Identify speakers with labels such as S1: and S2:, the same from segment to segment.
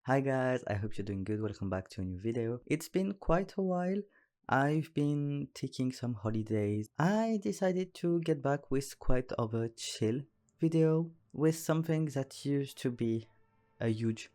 S1: Hi guys, I hope you're doing good. Welcome back to a new video. It's been quite a while. I've been taking some holidays. I decided to get back with quite of a chill video with something that used to be a huge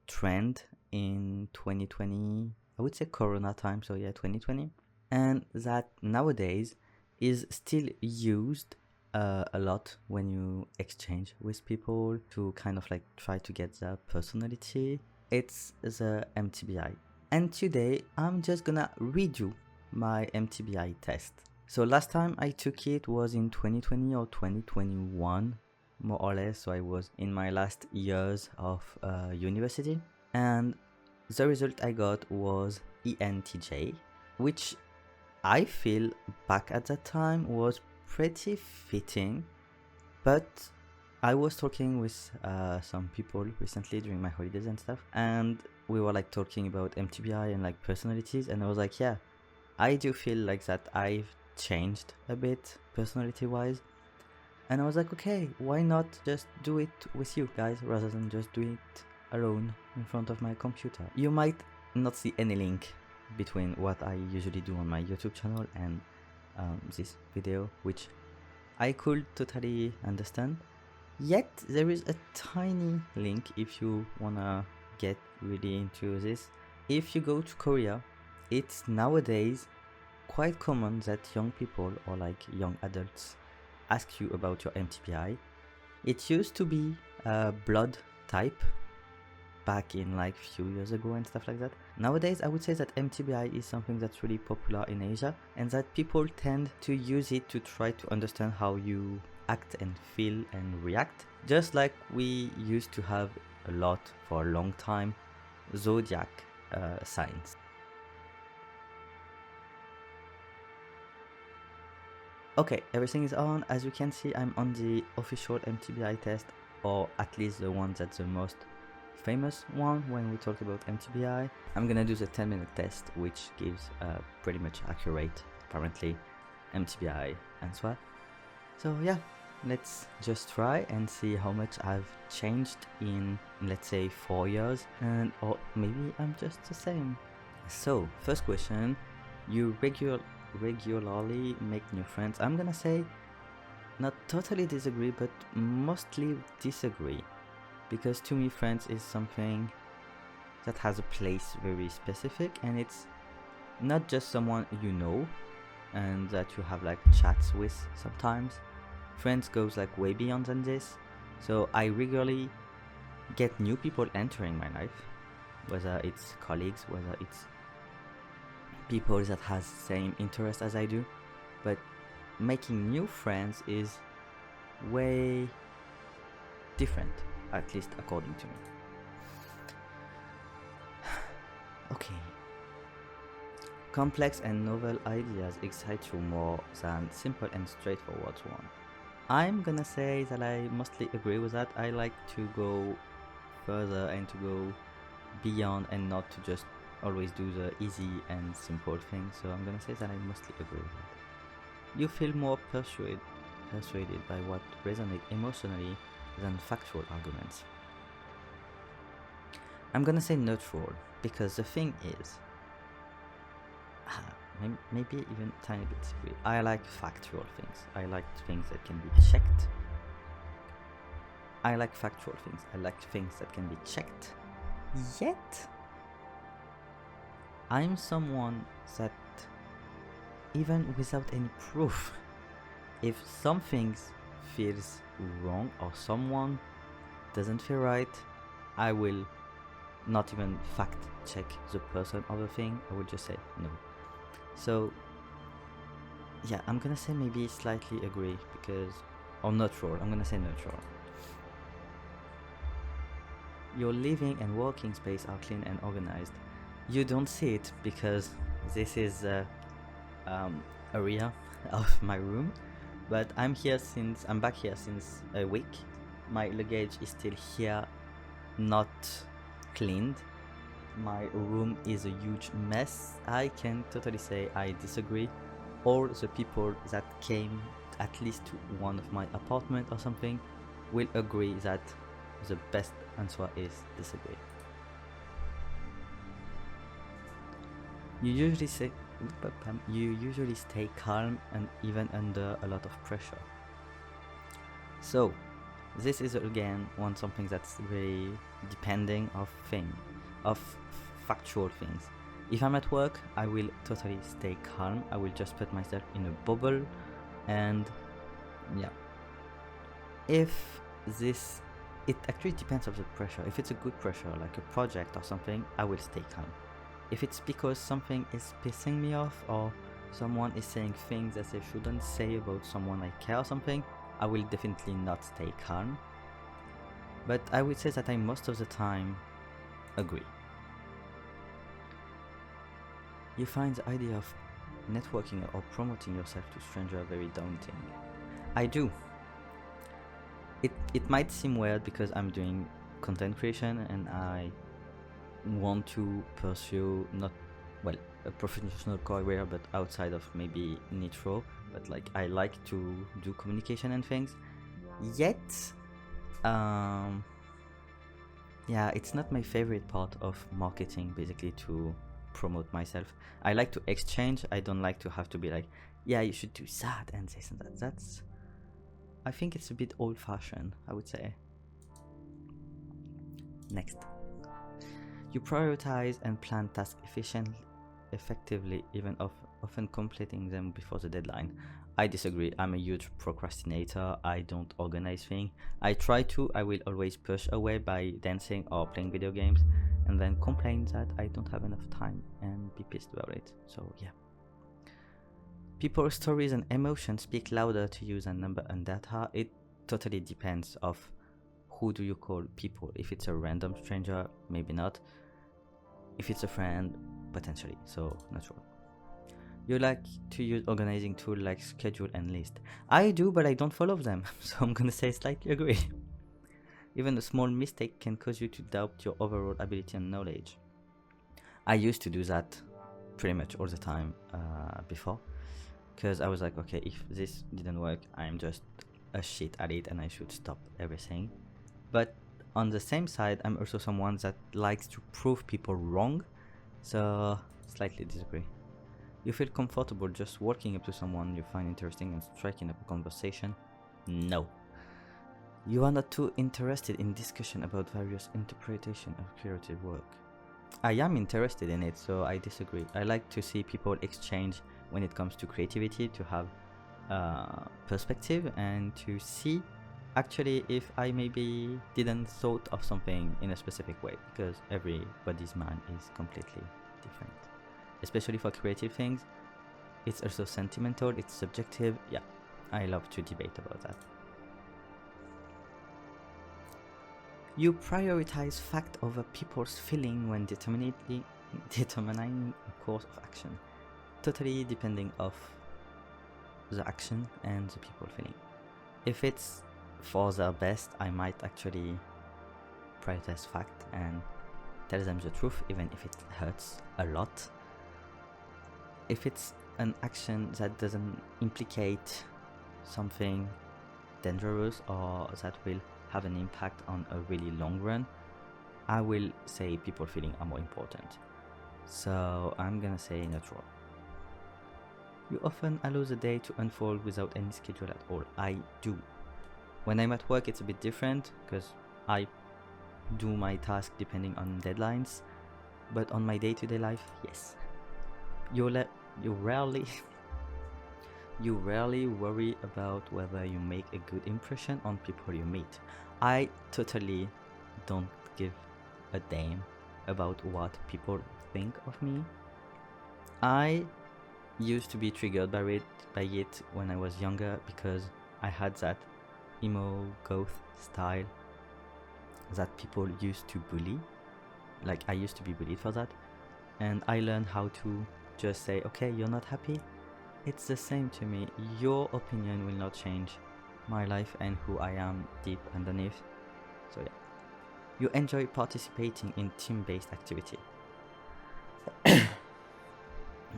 S1: trend in 2020. I would say Corona time, so yeah, 2020. And that nowadays is still used a lot when you exchange with people to kind of like try to get their personality. It's the MBTI. And today I'm just gonna redo my MBTI test. So last time I took it was in 2020 or 2021, more or less. So I was in my last years of university. And the result I got was ENTJ, which I feel back at that time was pretty fitting, but I was talking with some people recently during my holidays and stuff, and we were like talking about MBTI and like personalities, and I was like, yeah, I do feel like that I've changed a bit personality wise, and I was like, okay, why not just do it with you guys rather than just do it alone in front of my computer. You might not see any link between what I usually do on my YouTube channel and this video, which I could totally understand. Yet there is a tiny link if you wanna get really into this. If you go to Korea, it's nowadays quite common that young people or like young adults ask you about your MBTI. It used to be a blood type back in like few years ago and stuff like that. Nowadays I would say that MBTI is something that's really popular in Asia, and that people tend to use it to try to understand how you act and feel and react, just like we used to have a lot for a long time zodiac signs. Okay, everything is on. As you can see, I'm on the official MBTI test, or at least the one that's the most famous one when we talk about MBTI. I'm gonna do the 10-minute test, which gives a pretty much accurate, apparently, MBTI answer. So yeah, let's just try and see how much I've changed in let's say 4 years, and or maybe I'm just the same. So first question, you regularly make new friends? I'm gonna say not totally disagree, but mostly disagree, because to me friends is something that has a place very specific, and it's not just someone you know and that you have like chats with sometimes. Friends goes like way beyond than this. So I regularly get new people entering my life, whether it's colleagues, whether it's people that has same interest as I do, but making new friends is way different, at least according to me. Okay. Complex and novel ideas excite you more than simple and straightforward one. I'm gonna say that I mostly agree with that. I like to go further and to go beyond and not to just always do the easy and simple things. So I'm gonna say that I mostly agree with that. You feel more persuaded by what resonates emotionally than factual arguments. I'm gonna say neutral, because the thing is, maybe even a tiny bit disagree. I like factual things. I like things that can be checked. I like factual things. I like things that can be checked. Yet, I'm someone that, even without any proof, if something feels wrong or someone doesn't feel right, I will not even fact check the person or the thing. I will just say no. So yeah, I'm gonna say maybe slightly agree, because, or neutral, I'm gonna say neutral. Your living and working space are clean and organized. You don't see it because this is the area of my room, but I'm back here since a week. My luggage is still here, not cleaned. My room is a huge mess. I can totally say I disagree. All the people that came at least to one of my apartment or something will agree that the best answer is disagree. You usually say, you usually stay calm and even under a lot of pressure. So this is again something that's very depending of factual things. If I'm at work, I will totally stay calm. I will just put myself in a bubble, and yeah. If this, it actually depends on the pressure. If it's a good pressure, like a project or something, I will stay calm. If it's because something is pissing me off or someone is saying things that they shouldn't say about someone I care or something, I will definitely not stay calm. But I would say that I most of the time agree. You find the idea of networking or promoting yourself to strangers very daunting. I do. It might seem weird because I'm doing content creation and I want to pursue not a professional career, but outside of maybe Nitro, but like I like to do communication and things. Yet, yeah, it's not my favorite part of marketing, basically, to promote myself. I like to exchange. I don't like to have to be like, yeah, you should do that and this and that. That's, I think it's a bit old-fashioned, I would say. Next. You prioritize and plan tasks effectively, even often completing them before the deadline. I disagree. I'm a huge procrastinator. I don't organize things. I try to. I will always push away by dancing or playing video games, and then complain that I don't have enough time and be pissed about it. So yeah. People's stories and emotions speak louder to you than number and data. It totally depends of who do you call people. If it's a random stranger, maybe not. If it's a friend, potentially. So not sure. You like to use organizing tools like schedule and list. I do, but I don't follow them. So I'm gonna say slightly agree. Even a small mistake can cause you to doubt your overall ability and knowledge. I used to do that pretty much all the time before. Because I was like, okay, if this didn't work, I'm just a shit at it and I should stop everything. But on the same side, I'm also someone that likes to prove people wrong, so slightly disagree. You feel comfortable just walking up to someone you find interesting and striking up a conversation? No. You are not too interested in discussion about various interpretation of creative work. I am interested in it, so I disagree. I like to see people exchange when it comes to creativity, to have perspective and to see actually if I maybe didn't thought of something in a specific way, because everybody's mind is completely different, especially for creative things. It's also sentimental, it's subjective. Yeah, I love to debate about that. You prioritize fact over people's feeling when determining a course of action, totally depending of the action and the people feeling. If it's for their best, I might actually prioritize fact and tell them the truth, even if it hurts a lot. If it's an action that doesn't implicate something dangerous or that will have an impact on a really long run, I will say people feeling are more important. So I'm gonna say neutral. You often allow the day to unfold without any schedule at all. I do. When I'm at work, it's a bit different because I do my task depending on deadlines. But on my day-to-day life, yes. You rarely worry about whether you make a good impression on people you meet. I totally don't give a damn about what people think of me. I used to be triggered by it when I was younger because I had that emo goth style that people used to bully. Like, I used to be bullied for that, and I learned how to just say, okay, you're not happy? It's the same to me. Your opinion will not change my life and who I am deep underneath. So yeah. You enjoy participating in team-based activity.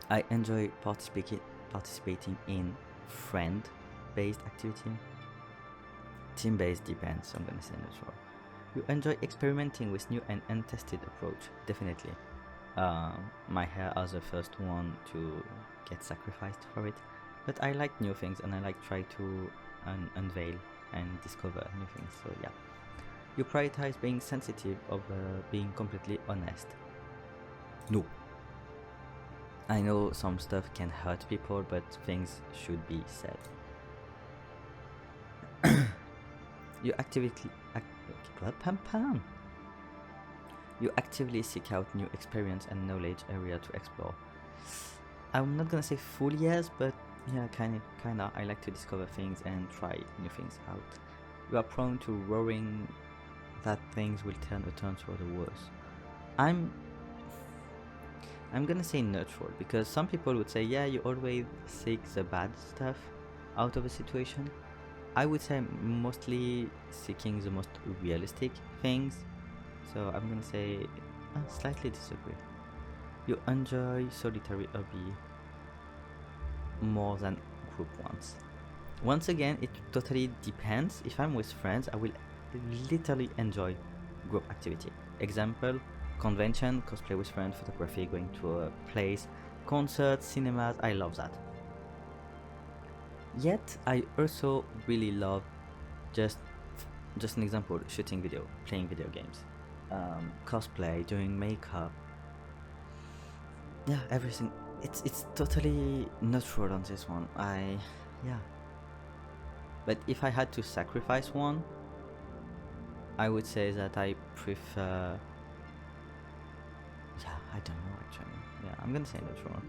S1: I enjoy participating in friend-based activity. Team-based depends, I'm gonna say neutral. You enjoy experimenting with new and untested approach, definitely. My hair as the first one to get sacrificed for it, but I like new things and I like try to unveil and discover new things. So yeah, you prioritize being sensitive over being completely honest. No, I know some stuff can hurt people, but things should be said. You You actively seek out new experience and knowledge area to explore. I'm not gonna say full yes, but yeah, kinda. I like to discover things and try new things out. You are prone to worrying that things will turn for the worse. I'm gonna say neutral, because some people would say, yeah, you always seek the bad stuff out of a situation. I would say I'm mostly seeking the most realistic things. So I'm gonna say slightly disagree. You enjoy solitary hobby more than group ones. Once again, it totally depends. If I'm with friends, I will literally enjoy group activity. Example, convention, cosplay with friends, photography, going to a place, concerts, cinemas, I love that. Yet, I also really love just an example, shooting video, playing video games, cosplay, doing makeup. Yeah, everything. It's totally natural on this one. Yeah. But if I had to sacrifice one, I would say that I prefer. Yeah, I don't know actually. Yeah, I'm gonna say natural.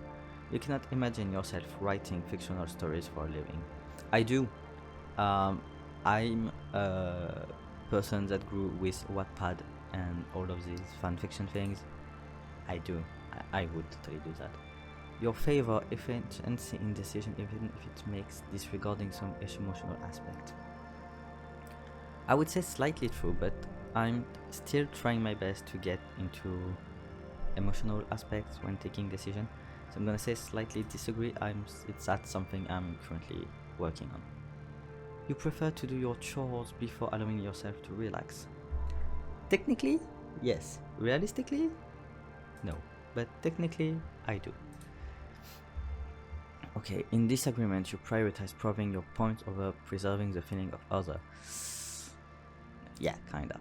S1: You cannot imagine yourself writing fictional stories for a living. I do. I'm a person that grew with Wattpad and all of these fanfiction things. I do. I would totally do that. Your favor efficiency in decision, even if it makes disregarding some emotional aspect. I would say slightly true, but I'm still trying my best to get into emotional aspects when taking decision. So I'm gonna say slightly disagree. That's something I'm currently working on. You prefer to do your chores before allowing yourself to relax. Technically, yes. Realistically, no. But technically, I do. Okay, in disagreement, you prioritize proving your point over preserving the feeling of other. Yeah, kinda.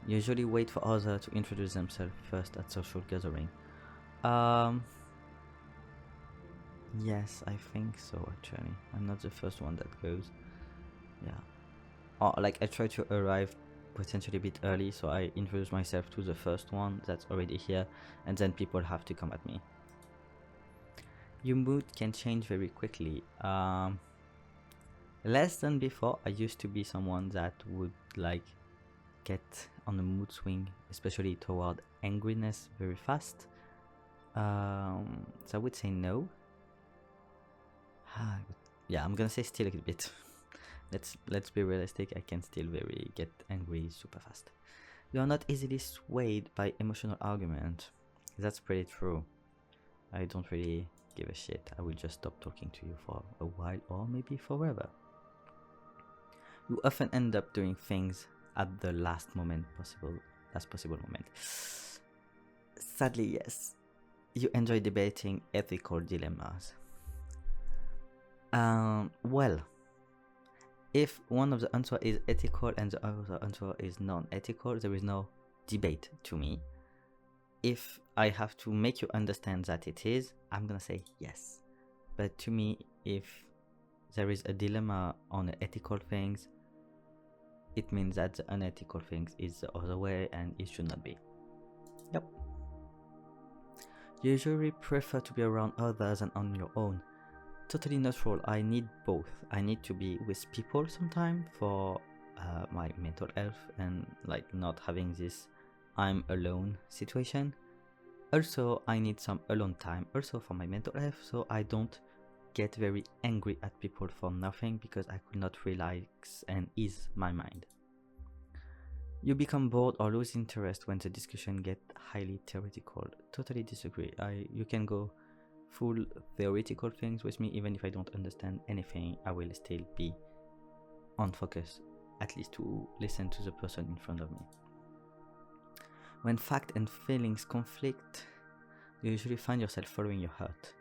S1: Usually wait for others to introduce themselves first at social gathering. Yes, I think so actually. I'm not the first one that goes. Yeah. Or like I try to arrive potentially a bit early, so I introduce myself to the first one that's already here, and then people have to come at me. Your mood can change very quickly. Less than before. I used to be someone that would like get on a mood swing, especially toward angriness, very fast. So I would say no. Yeah, I'm gonna say still a bit. let's be realistic. I can still very get angry super fast. You are not easily swayed by emotional argument. That's pretty true. I don't really give a shit. I will just stop talking to you for a while or maybe forever. You often end up doing things at the last possible moment. Sadly, yes. You enjoy debating ethical dilemmas. Well, if one of the answer is ethical and the other answer is non-ethical, there is no debate to me. If I have to make you understand that it is, I'm gonna say yes. But to me, if there is a dilemma on the ethical things, it means that the unethical things is the other way and it should not be. Yep. You usually prefer to be around others than on your own. Totally natural. I need both. I need to be with people sometime for my mental health and like not having this I'm alone situation. Also, I need some alone time also for my mental health, so I don't get very angry at people for nothing because I could not relax and ease my mind. You become bored or lose interest when the discussion gets highly theoretical. Totally disagree. You can go full theoretical things with me, even if I don't understand anything, I will still be on focus, at least to listen to the person in front of me. When fact and feelings conflict, You usually find yourself following your heart.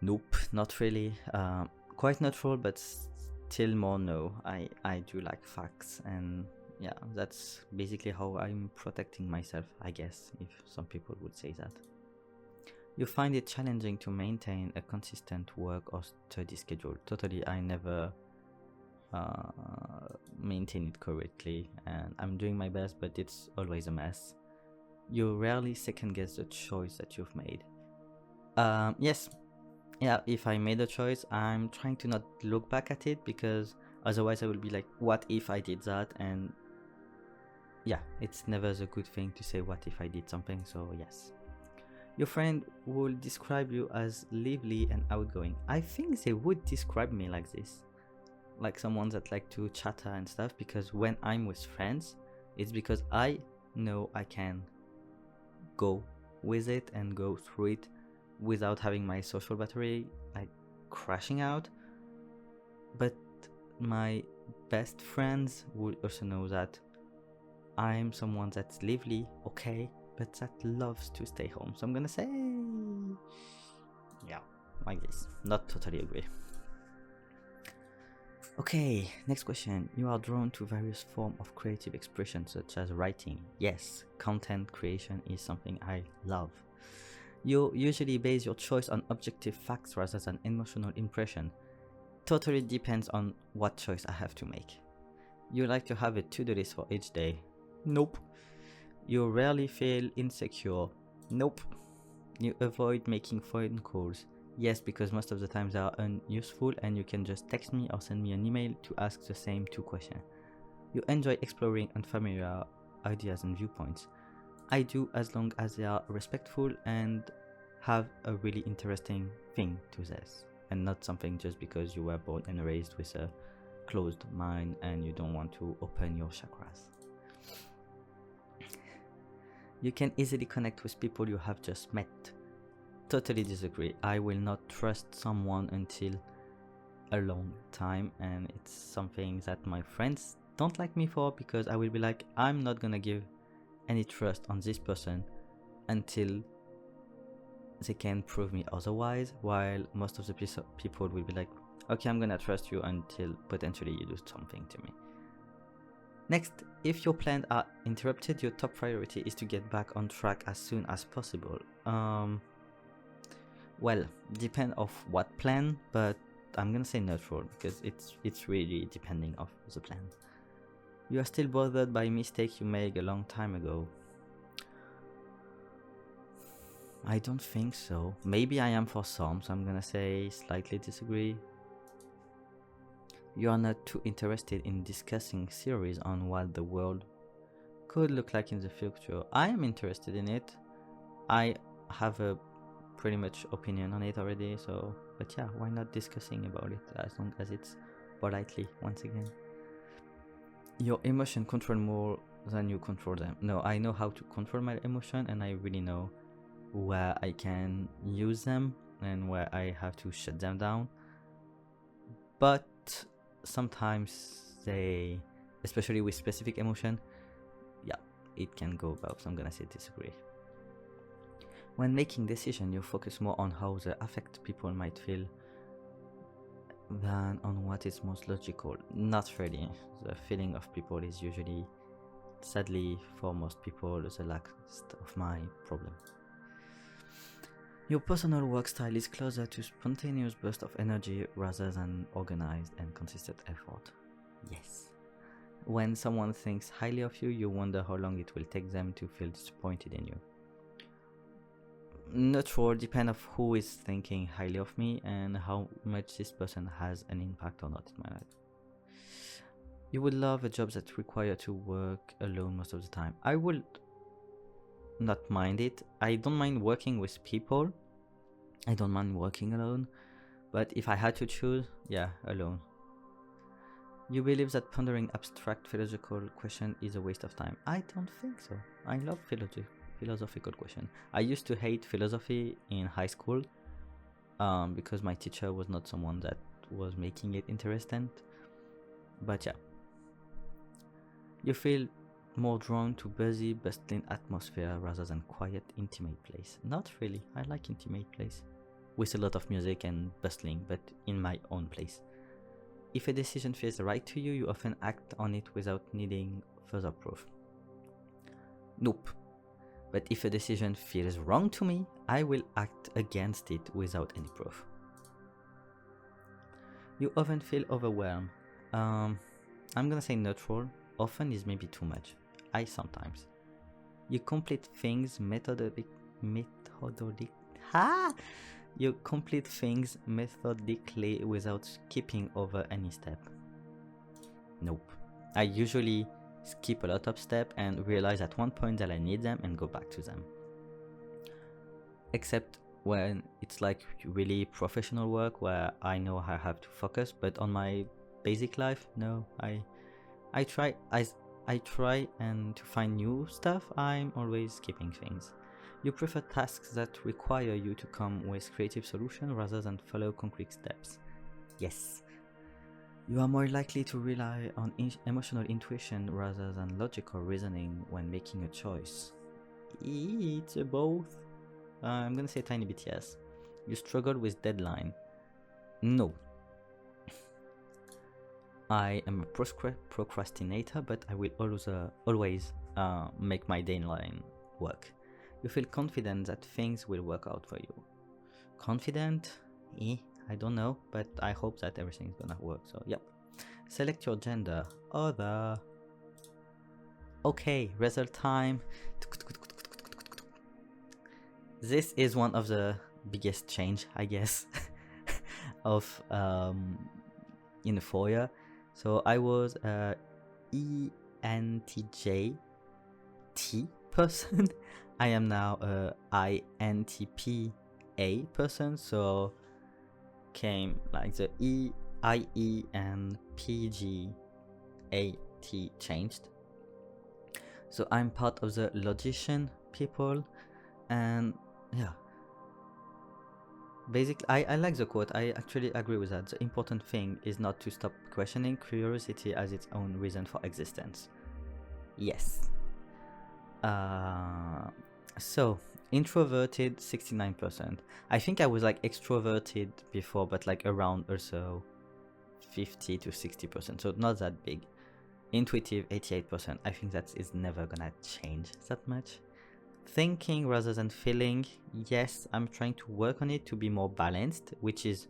S1: Nope, not really. Quite neutral, but still more no. I do like facts, and yeah, that's basically how I'm protecting myself, I guess, if some people would say that. You find it challenging to maintain a consistent work or study schedule. Totally, I never maintain it correctly, and I'm doing my best, but it's always a mess. You rarely second guess the choice that you've made. Yes, yeah, if I made a choice, I'm trying to not look back at it, because otherwise I will be like, what if I did that? And yeah, it's never a good thing to say what if I did something, so yes. Your friend will describe you as lively and outgoing. I think they would describe me like this, like someone that like to chatter and stuff, because when I'm with friends, it's because I know I can go with it and go through it without having my social battery like crashing out. But my best friends would also know that I'm someone that's lively, okay, but that loves to stay home. So I'm gonna say, yeah, like this. Not totally agree. Okay, next question. You are drawn to various forms of creative expression, such as writing. Yes, content creation is something I love. You usually base your choice on objective facts rather than emotional impression. Totally depends on what choice I have to make. You like to have a to-do list for each day. Nope. You rarely feel insecure. Nope. You avoid making phone calls. Yes, because most of the time they are unuseful and you can just text me or send me an email to ask the same 2 questions. You enjoy exploring unfamiliar ideas and viewpoints. I do, as long as they are respectful and have a really interesting thing to this, and not something just because you were born and raised with a closed mind and you don't want to open your chakras. You can easily connect with people you have just met. Totally disagree. I will not trust someone until a long time, and it's something that my friends don't like me for, because I will be like, I'm not gonna give any trust on this person until they can prove me otherwise, while most of the people will be like, okay, I'm gonna trust you until potentially you do something to me. Next, if your plans are interrupted, your top priority is to get back on track as soon as possible. Well, depend of what plan, but I'm gonna say neutral, because it's really depending of the plan. You are still bothered by mistake you made a long time ago. I don't think so. Maybe I am for some, so I'm gonna say slightly disagree. You are not too interested in discussing theories on what the world could look like in the future. I am interested in it. I have a pretty much opinion on it already, so, but yeah, why not discussing about it, as long as it's politely, once again. Your emotion control more than you control them. No, I know how to control my emotion, and I really know where I can use them and where I have to shut them down. But sometimes they, especially with specific emotion, yeah, it can go both. So I'm gonna say disagree. When making decision, you focus more on how they affect people might feel than on what is most logical. Not really. The feeling of people is usually, sadly for most people, the last of my problem. Your personal work style is closer to spontaneous burst of energy rather than organized and consistent effort. Yes. When someone thinks highly of you, you wonder how long it will take them to feel disappointed in you. Neutral, depend of who is thinking highly of me and how much this person has an impact or not in my life. You would love a job that requires to work alone most of the time. I would not mind it. I don't mind working with people. I don't mind working alone. But if I had to choose, yeah, alone. You believe that pondering abstract philosophical question is a waste of time. I don't think so. I love philosophical question. I used to hate philosophy in high school because my teacher was not someone that was making it interesting. But yeah. You feel more drawn to busy, bustling atmosphere rather than quiet, intimate place. Not really. I like intimate place with a lot of music and bustling, but in my own place. If a decision feels right to you, you often act on it without needing further proof. Nope. But if a decision feels wrong to me, I will act against it without any proof. You often feel overwhelmed. I'm gonna say neutral. Often is maybe too much. I sometimes. You complete things You complete things methodically without skipping over any step. Nope. I usually skip a lot of steps and realize at one point that I need them and go back to them. Except when it's like really professional work where I know I have to focus, but on my basic life, no, I try and to find new stuff. I'm always skipping things. You prefer tasks that require you to come with creative solutions rather than follow concrete steps. Yes. You are more likely to rely on emotional intuition rather than logical reasoning when making a choice. It's both. I'm gonna say tiny bit yes. You struggle with deadline. No. I am a procrastinator, but I will always make my deadline work. You feel confident that things will work out for you. Confident? I don't know, but I hope that everything's gonna work, so yep. Select your gender. Other. Okay, result time. This is one of the biggest change, I guess, of in the 4 year. So I was a ENTJ T person. I am now a INTP-A person, so came like the E, IE and PG, AT changed. So I'm part of the logician people, and yeah. Basically, I like the quote. I actually agree with that. The important thing is not to stop questioning. Curiosity as its own reason for existence. Yes. So introverted 69%. I think I was like extroverted before, but like around also 50 to 60%. So not that big. Intuitive 88%. I think that is never gonna change that much. Thinking rather than feeling, yes, I'm trying to work on it to be more balanced, which is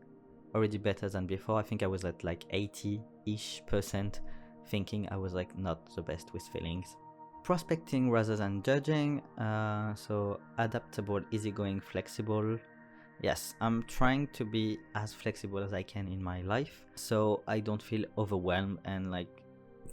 S1: already better than before. I think I was at like 80-ish% thinking. I was like not the best with feelings. Prospecting rather than judging, so adaptable, easygoing, flexible. Yes, I'm trying to be as flexible as I can in my life, so I don't feel overwhelmed and like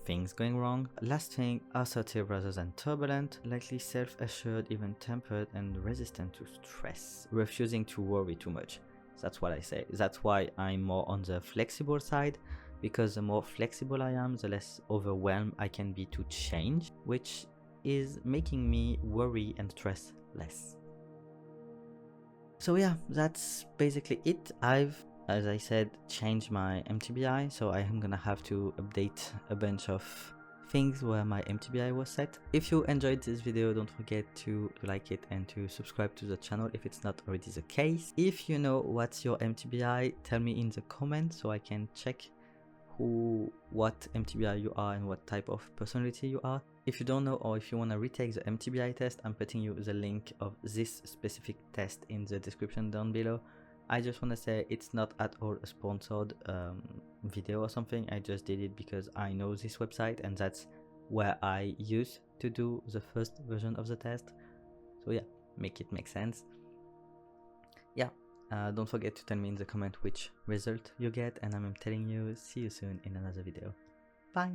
S1: things going wrong. Last thing, assertive rather than turbulent, likely self-assured, even tempered and resistant to stress, refusing to worry too much. That's what I say. That's why I'm more on the flexible side, because the more flexible I am, the less overwhelmed I can be to change, which is making me worry and stress less. So yeah, that's basically it. I've, as I said, changed my MBTI, so I am gonna have to update a bunch of things where my MBTI was set. If you enjoyed this video, don't forget to like it and to subscribe to the channel if it's not already the case. If you know what's your MBTI, tell me in the comments so I can check what MBTI you are and what type of personality you are. If you don't know, or if you want to retake the MBTI test, I'm putting you the link of this specific test in the description down below. I just want to say it's not at all a sponsored video or something. I just did it because I know this website and that's where I used to do the first version of the test. So yeah, make it make sense. Yeah, don't forget to tell me in the comment which result you get, and I'm telling you, see you soon in another video. Bye!